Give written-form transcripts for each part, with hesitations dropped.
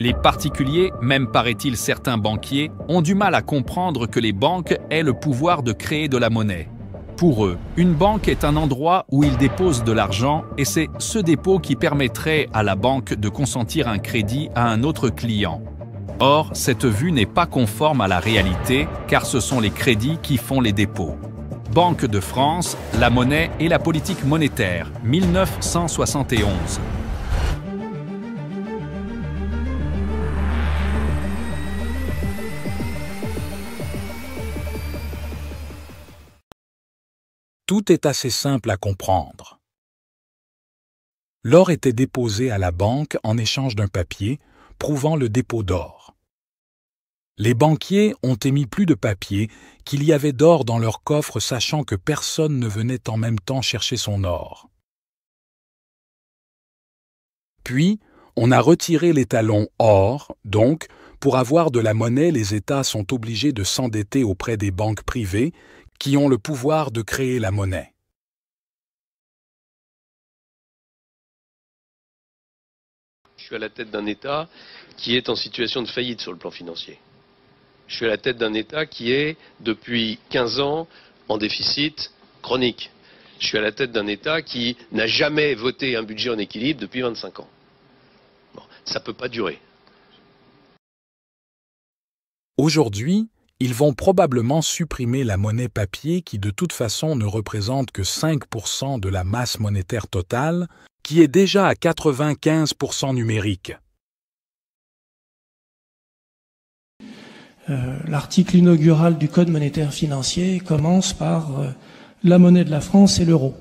Les particuliers, même paraît-il certains banquiers, ont du mal à comprendre que les banques aient le pouvoir de créer de la monnaie. Pour eux, une banque est un endroit où ils déposent de l'argent et c'est ce dépôt qui permettrait à la banque de consentir un crédit à un autre client. Or, cette vue n'est pas conforme à la réalité car ce sont les crédits qui font les dépôts. Banque de France, la monnaie et la politique monétaire, 1971. Tout est assez simple à comprendre. L'or était déposé à la banque en échange d'un papier prouvant le dépôt d'or. Les banquiers ont émis plus de papier qu'il y avait d'or dans leur coffre, sachant que personne ne venait en même temps chercher son or. Puis, on a retiré l'étalon or, donc, pour avoir de la monnaie, les États sont obligés de s'endetter auprès des banques privées qui ont le pouvoir de créer la monnaie. Je suis à la tête d'un État qui est en situation de faillite sur le plan financier. Je suis à la tête d'un État qui est, depuis 15 ans, en déficit chronique. Je suis à la tête d'un État qui n'a jamais voté un budget en équilibre depuis 25 ans. Bon, ça ne peut pas durer. Aujourd'hui, ils vont probablement supprimer la monnaie papier qui de toute façon ne représente que 5% de la masse monétaire totale, qui est déjà à 95% numérique. L'article inaugural du Code monétaire financier commence par la monnaie de la France et l'euro.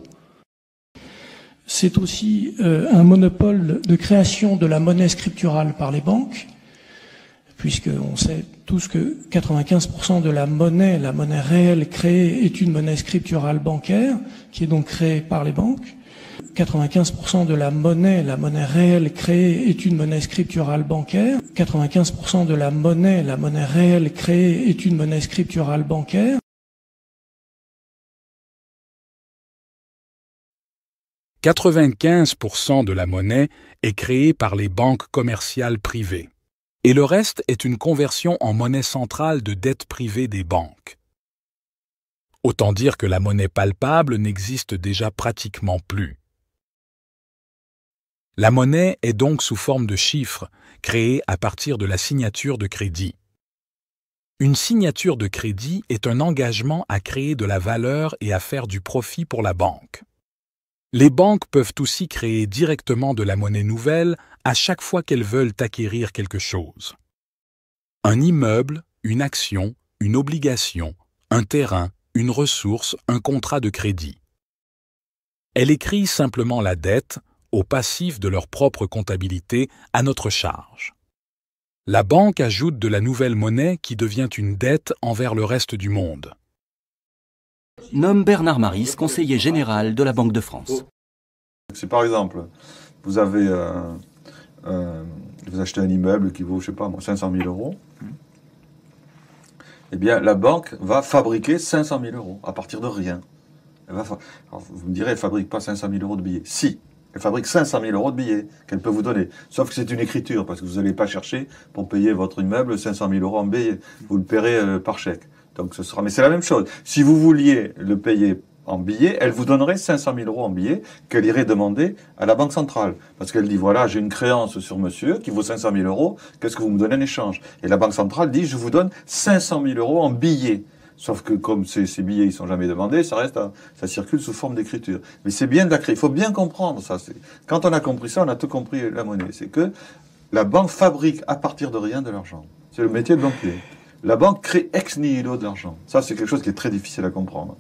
C'est aussi un monopole de création de la monnaie scripturale par les banques, puisqu'on sait tous que 95% de la monnaie réelle créée est une monnaie scripturale bancaire, qui est donc créée par les banques. 95% de la monnaie réelle créée est une monnaie scripturale bancaire. 95% de la monnaie réelle créée est une monnaie scripturale bancaire. 95% de la monnaie est créée par les banques commerciales privées. Et le reste est une conversion en monnaie centrale de dette privée des banques. Autant dire que la monnaie palpable n'existe déjà pratiquement plus. La monnaie est donc sous forme de chiffres, créée à partir de la signature de crédit. Une signature de crédit est un engagement à créer de la valeur et à faire du profit pour la banque. Les banques peuvent aussi créer directement de la monnaie nouvelle à chaque fois qu'elles veulent acquérir quelque chose. Un immeuble, une action, une obligation, un terrain, une ressource, un contrat de crédit. Elles écrivent simplement la dette, au passif de leur propre comptabilité, à notre charge. La banque ajoute de la nouvelle monnaie qui devient une dette envers le reste du monde. Nomme Bernard Maris, conseiller général de la Banque de France. Si par exemple, vous avez vous achetez un immeuble qui vaut, je sais pas moi, 500 000 euros, eh bien la banque va fabriquer 500 000 euros à partir de rien. Alors, vous me direz, elle ne fabrique pas 500 000 euros de billets. Si, elle fabrique 500 000 euros de billets qu'elle peut vous donner. Sauf que c'est une écriture, parce que vous n'allez pas chercher pour payer votre immeuble 500 000 euros en billets. Vous le paierez par chèque. Donc ce sera, mais c'est la même chose. Si vous vouliez le payer en billets, elle vous donnerait 500 000 euros en billets qu'elle irait demander à la Banque centrale. Parce qu'elle dit, voilà, j'ai une créance sur monsieur qui vaut 500 000 euros, qu'est-ce que vous me donnez en échange? Et la Banque centrale dit, je vous donne 500 000 euros en billets. Sauf que comme ces billets, ils sont jamais demandés, ça circule sous forme d'écriture. Mais c'est bien de la créer. Il faut bien comprendre ça. Quand on a compris ça, on a tout compris la monnaie. C'est que la banque fabrique à partir de rien de l'argent. C'est le métier de banquier. La banque crée ex nihilo de l'argent. Ça, c'est quelque chose qui est très difficile à comprendre.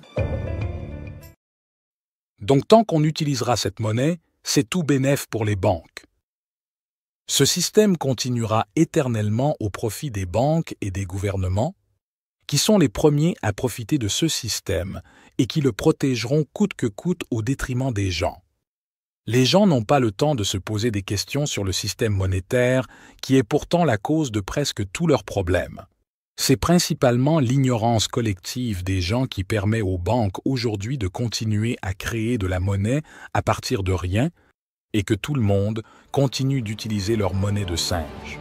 Donc tant qu'on utilisera cette monnaie, c'est tout bénef pour les banques. Ce système continuera éternellement au profit des banques et des gouvernements, qui sont les premiers à profiter de ce système et qui le protégeront coûte que coûte au détriment des gens. Les gens n'ont pas le temps de se poser des questions sur le système monétaire, qui est pourtant la cause de presque tous leurs problèmes. C'est principalement l'ignorance collective des gens qui permet aux banques aujourd'hui de continuer à créer de la monnaie à partir de rien et que tout le monde continue d'utiliser leur monnaie de singe.